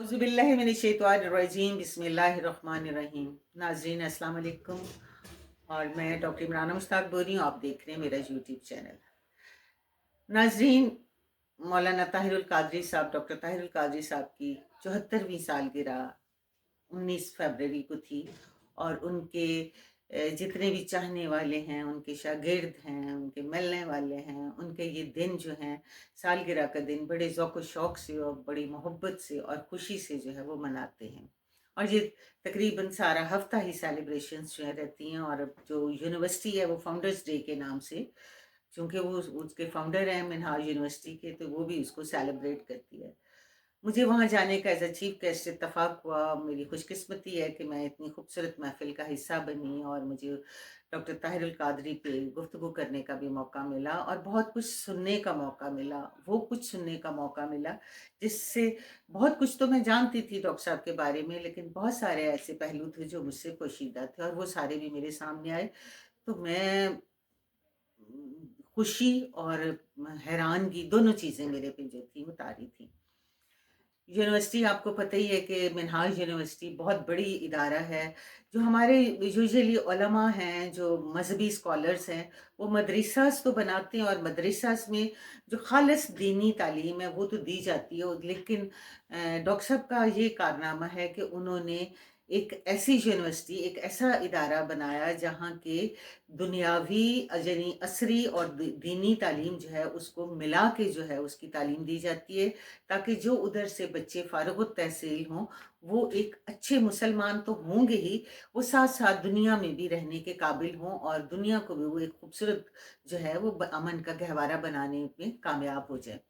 औज़ुबिल्लाहिमिनश्शैतानिर्रजीम बिस्मिल्लाहिर्रहमानिर्रहीम। नाज़रीन अस्सलाम वालेकुम और मैं डॉक्टर इमरान मुश्ताक बोल रही हूँ। आप देख रहे हैं मेरा यूट्यूब चैनल। नाज़रीन, मौलाना ताहिरुल कादरी साहब, डॉक्टर ताहिरुल कादरी साहब की 74वीं सालगिरह 19 फरवरी को थी और उनके जितने भी चाहने वाले हैं, उनके शागिर्द हैं, उनके मिलने वाले हैं, उनके ये दिन जो हैं, सालगिरह का दिन बड़े ज़ौक़ शौक़ से और बड़ी मोहब्बत से और खुशी से जो है वो मनाते हैं। और ये तकरीबन सारा हफ्ता ही सेलिब्रेशंस जो है रहती हैं। और जो यूनिवर्सिटी है वो फाउंडर्स डे के नाम से, चूँकि वो उसके फाउंडर हैं मिन्हाज यूनिवर्सिटी के, तो वो भी उसको सेलिब्रेट करती है। मुझे वहाँ जाने का एज़ अ चीफ गेस्ट इत्तेफ़ाक हुआ। मेरी खुशकिस्मती है कि मैं इतनी खूबसूरत महफ़िल का हिस्सा बनी और मुझे डॉक्टर ताहिरुल कादरी पे गुफ्तगू करने का भी मौका मिला और बहुत कुछ सुनने का मौका मिला। वो कुछ सुनने का मौका मिला जिससे बहुत कुछ तो मैं जानती थी डॉक्टर साहब के बारे में, लेकिन बहुत सारे ऐसे पहलू थे जो मुझसे पोशीदा थे और वो सारे भी मेरे सामने आए। तो मैं खुशी और हैरानगी दोनों चीज़ें मेरे पे जो थी वो तारी थी। यूनिवर्सिटी आपको पता ही है कि मिन्हाज यूनिवर्सिटी बहुत बड़ी इदारा है। जो हमारे यूजुअली उलमा हैं, जो मज़हबी स्कॉलर्स हैं, वो मदरसास तो बनाते हैं और मदरसास में जो ख़ालिस दीनी तालीम है वो तो दी जाती है। लेकिन डॉक्टर साहब का ये कारनामा है कि उन्होंने एक ऐसी यूनिवर्सिटी, एक ऐसा इदारा बनाया जहाँ के दुनियावी यानी असरी और दीनी तालीम जो है उसको मिला के जो है उसकी तालीम दी जाती है, ताकि जो उधर से बच्चे फ़ारिग़ुत तहसील हों, वो एक अच्छे मुसलमान तो होंगे ही, वो साथ-साथ दुनिया में भी रहने के काबिल हों और दुनिया को भी वो एक खूबसूरत जो है वो अमन का गहवारा बनाने में कामयाब हो जाएँ।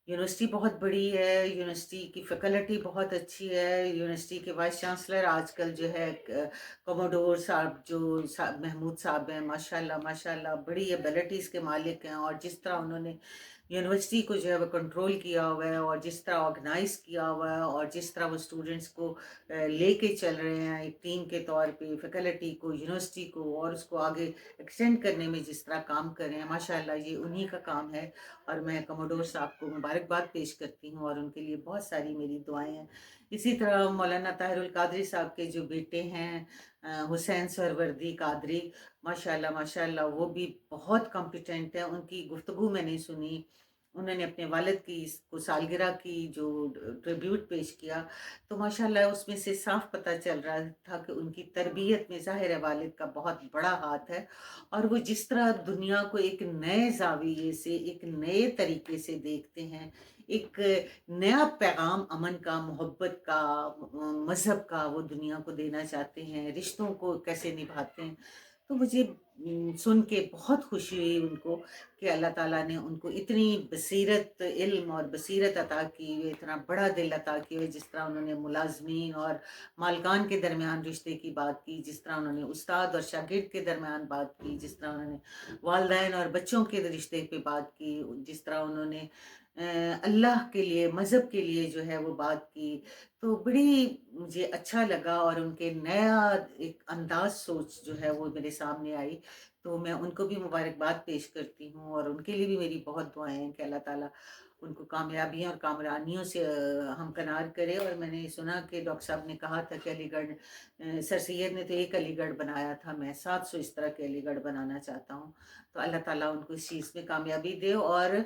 यूनिवर्सिटी बहुत बड़ी है, यूनिवर्सिटी की फैकल्टी बहुत अच्छी है, यूनिवर्सिटी के वाइस चांसलर आजकल जो है कमोडोर साहब, जो महमूद साहब हैं, माशाल्लाह माशाल्लाह बड़ी एबिलिटीज़ के मालिक हैं। और जिस तरह उन्होंने यूनिवर्सिटी को जो है वो कंट्रोल किया हुआ है और जिस तरह ऑर्गेनाइज़ किया हुआ है और जिस तरह वो स्टूडेंट्स को लेके चल रहे हैं एक टीम के तौर पे, फैकल्टी को, यूनिवर्सिटी को और उसको आगे एक्सटेंड करने में जिस तरह काम कर रहे हैं, माशाल्लाह ये उन्हीं का काम है। और मैं कमोडोर साहब को मुबारकबाद पेश करती हूँ और उनके लिए बहुत सारी मेरी दुआएँ हैं। इसी तरह मौलाना ताहिरुल कादरी साहब के जो बेटे हैं हुसैन सरवर्दी कादरी, माशाल्लाह माशाल्लाह वो भी बहुत कॉम्पिटेंट हैं। उनकी गुफ्तगू मैंने सुनी, उन्होंने अपने वालिद की को सालगिरह की जो ट्रिब्यूट पेश किया, तो माशाल्लाह उसमें से साफ पता चल रहा था कि उनकी तरबियत में ज़ाहिर है वालिद का बहुत बड़ा हाथ है। और वो जिस तरह दुनिया को एक नए ज़ाविये से, एक नए तरीके से देखते हैं, एक नया पैगाम अमन का, मोहब्बत का, मज़हब का वो दुनिया को देना चाहते हैं, रिश्तों को कैसे निभाते हैं। तो मुझे सुन के बहुत खुशी हुई उनको कि अल्लाह ताला ने उनको इतनी बसीरत, इल्म और बसीरत अता की हुई, इतना बड़ा दिल अता किया है। जिस तरह उन्होंने मुलाज़मीन और मालकान के दरमियान रिश्ते की बात की, जिस तरह उन्होंने उस्ताद और शागिर्द के दरमियान बात की, जिस तरह उन्होंने वालिदैन और बच्चों के रिश्ते पे बात की, जिस तरह उन्होंने अल्लाह के लिए, मज़हब के लिए जो है वो बात की, तो बड़ी मुझे अच्छा लगा और उनके नया एक अंदाज़ सोच जो है वो मेरे सामने आई। तो मैं उनको भी मुबारकबाद पेश करती हूँ और उनके लिए भी मेरी बहुत दुआएँ हैं कि अल्लाह ताला उनको कामयाबियाँ और कामरानियों से हमकिनार करे। और मैंने सुना कि डॉक्टर साहब ने कहा था कि अलीगढ़ सर सैयद ने तो एक अलीगढ़ बनाया था, मैं 700 इस तरह के अलीगढ़ बनाना चाहता हूँ। तो अल्लाह ताला उनको इस चीज़ में कामयाबी दे। और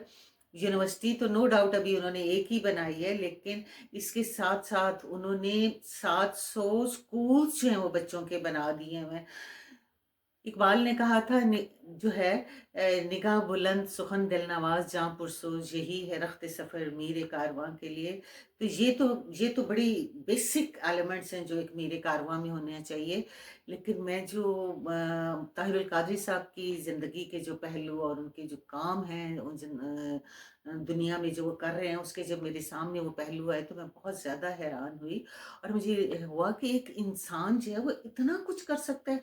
यूनिवर्सिटी तो नो डाउट अभी उन्होंने एक ही बनाई है, लेकिन इसके साथ-साथ उन्होंने 700 स्कूल्स जो हैं वो बच्चों के बना दिए हैं। इकबाल ने कहा था जो है निगाह बुलंद सुखन दिल नवाज जहाँ पुरसोज यही है रख्त सफ़र मीरे कारवां के लिए। तो ये तो बड़ी बेसिक एलिमेंट्स हैं जो एक मीरे कारवां में होने चाहिए। लेकिन मैं जो ताहिरुल कादरी साहब की ज़िंदगी के जो पहलू और उनके जो काम हैं दुनिया में जो वो कर रहे हैं उसके जब मेरे सामने वो पहलू आए तो मैं बहुत ज़्यादा हैरान हुई। और मुझे हुआ कि एक इंसान जो है वो इतना कुछ कर सकता है।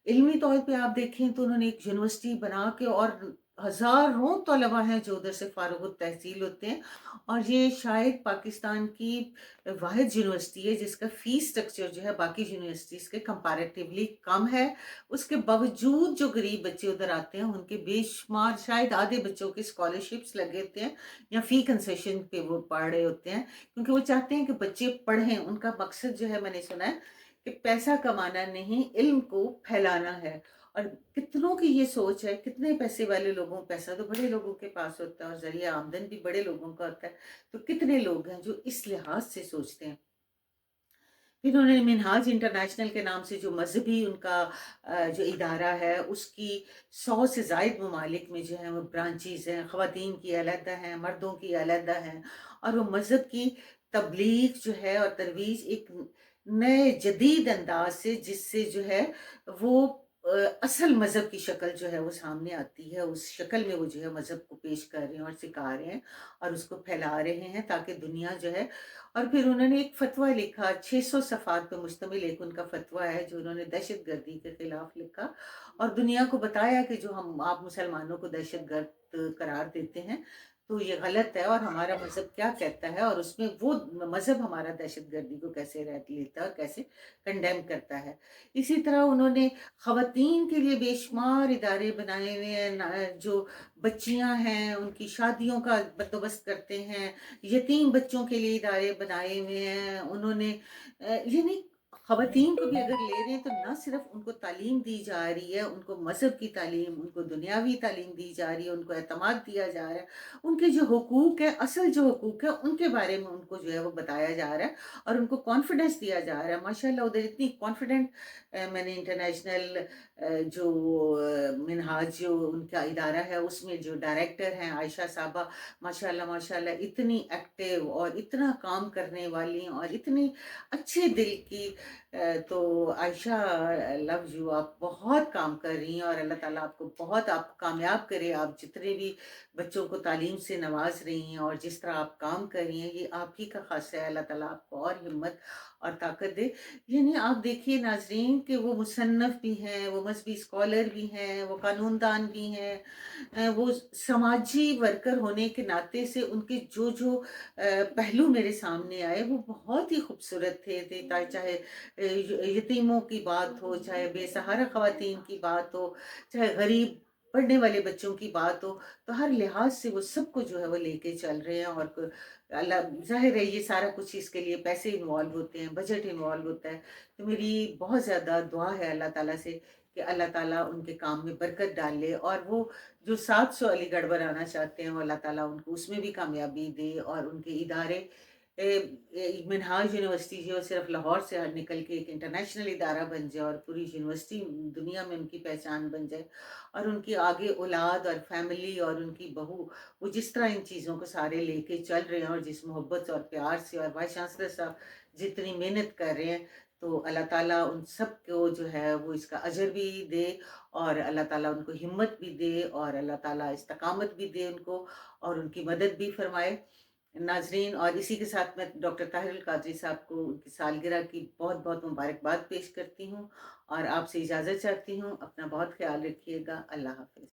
इल्मी तौर पे आप देखें तो उन्होंने एक यूनिवर्सिटी बना के और हज़ारों तलबा हैं जो उधर से फ़ारिग तहसील होते हैं, और ये शायद पाकिस्तान की वाहिद यूनिवर्सिटी है जिसका फ़ीस स्ट्रक्चर जो है बाकी यूनिवर्सिटीज़ के कंपैरेटिवली कम है। उसके बावजूद जो गरीब बच्चे उधर आते हैं, उनके बेशुमार, शायद आधे बच्चों की स्कॉलरशिप्स लगे होते हैं या फ़ी कंसेशन पे वो पढ़ रहे होते हैं, क्योंकि वो चाहते हैं कि बच्चे पढ़ें। उनका मकसद जो है, मैंने सुना है कि पैसा कमाना नहीं, इल्म को फैलाना है। और कितनों की ये सोच है, कितने पैसे वाले लोगों, पैसा तो बड़े लोगों के पास होता है और ज़रिया आमदन भी बड़े लोगों का होता है, तो कितने लोग हैं जो इस लिहाज से सोचते हैं। फिर उन्होंने मिनहाज इंटरनेशनल के नाम से जो मज़हबी उनका जो इदारा है, उसकी 100 से ज़ायद ममालिक में जो है वो ब्रांचेज़ हैं, ख़वातीन की अलहदा हैं, मर्दों की अलहदा हैं, और वो मज़हब की तबलीग जो है और तरवीज एक नए जदीद अंदाज से, जिससे जो है वो असल मज़हब की शक्ल जो है वो सामने आती है, उस शक्ल में वो जो है मज़हब को पेश कर रहे हैं और सिखा रहे हैं और उसको फैला रहे हैं, ताकि दुनिया जो है। और फिर उन्होंने एक फ़तवा लिखा, 600 सफ़हात पे मुश्तमिल एक उनका फ़तवा है जो उन्होंने दहशतगर्दी के खिलाफ लिखा, और दुनिया को बताया कि जो हम आप मुसलमानों को दहशतगर्द करार देते हैं, तो ये गलत है, और हमारा मज़हब क्या कहता है, और उसमें वो मज़हब हमारा दहशतगर्दी को कैसे रैट लेता है और कैसे कंडेम करता है। इसी तरह उन्होंने ख़वातीन के लिए बेशुमार इदारे बनाए हुए हैं, जो बच्चियां हैं उनकी शादियों का बंदोबस्त करते हैं, यतीम बच्चों के लिए इदारे बनाए हुए हैं उन्होंने। यानी ख़वातीन को भी अगर ले रहे हैं, तो ना सिर्फ उनको तालीम दी जा रही है, उनको मज़हब की तालीम, उनको दुनियावी तालीम दी जा रही है, उनको एतमाद दिया जा रहा है, उनके जो हुकूक है, असल जो हुकूक है, उनके बारे में उनको जो है वो बताया जा रहा है, और उनको कॉन्फिडेंस दिया जा रहा है। माशाल्लाह उधर इतनी कॉन्फिडेंट, मैंने इंटरनेशनल जो मिनहाज जो उनका इदारा है, उसमें जो डायरेक्टर हैं आयशा साहबा, माशाल्लाह माशाल्लाह इतनी एक्टिव और इतना काम करने वाली और इतनी अच्छे दिल की। तो आयशा, लव यू, आप बहुत काम कर रही हैं, और अल्लाह ताला आपको बहुत आप कामयाब करे। आप जितने भी बच्चों को तालीम से नवाज रही हैं और जिस तरह आप काम कर रही हैं, ये आप ही का खासा है। अल्लाह ताला आपको और हिम्मत और ताकत दे। यानी आप देखिए नाज़रीन कि वो मुसन्नफ़ भी हैं, वो मज़हबी स्कॉलर भी हैं, वो कानूनदान भी हैं, वो समाजी वर्कर होने के नाते से उनके जो पहलू मेरे सामने आए, वो बहुत ही खूबसूरत थे, चाहे यतीमों की बात हो, चाहे बेसहारा ख़वातीन की बात हो, चाहे गरीब पढ़ने वाले बच्चों की बात हो, तो हर लिहाज से वो सबको जो है वो लेके चल रहे हैं। और अल्लाह, ज़ाहिर है ये सारा कुछ इसके लिए पैसे इन्वॉल्व होते हैं, बजट इन्वॉल्व होता है। तो मेरी बहुत ज़्यादा दुआ है अल्लाह ताला से कि अल्लाह ताला उनके काम में बरकत डाले, और वो जो 700 अलीगढ़ बनाना चाहते हैं, वो अल्लाह ताला उनको उसमें भी कामयाबी दे, और उनके इदारे मिनहाज यूनिवर्सिटी जो सिर्फ लाहौर से निकल के एक इंटरनेशनल इदारा बन जाए, और पूरी यूनिवर्सिटी दुनिया में उनकी पहचान बन जाए, और उनकी आगे औलाद और फैमिली और उनकी बहू, वो जिस तरह इन चीज़ों को सारे लेके चल रहे हैं, और जिस मोहब्बत और प्यार से, और वाइस चांसलर साहब जितनी मेहनत कर रहे हैं, तो अल्लाह ताला उन सब को जो है वो इसका अजर भी दे, और अल्लाह ताला उनको हिम्मत भी दे, और अल्लाह ताला इस्तकामत भी दे उनको, और उनकी मदद भी फरमाए। नाज़रीन, और इसी के साथ मैं डॉक्टर ताहिरुल कादरी साहब को उनकी सालगिरह की बहुत-बहुत मुबारकबाद पेश करती हूँ, और आपसे इजाज़त चाहती हूँ। अपना बहुत ख़्याल रखिएगा। अल्लाह हाफ़िज़।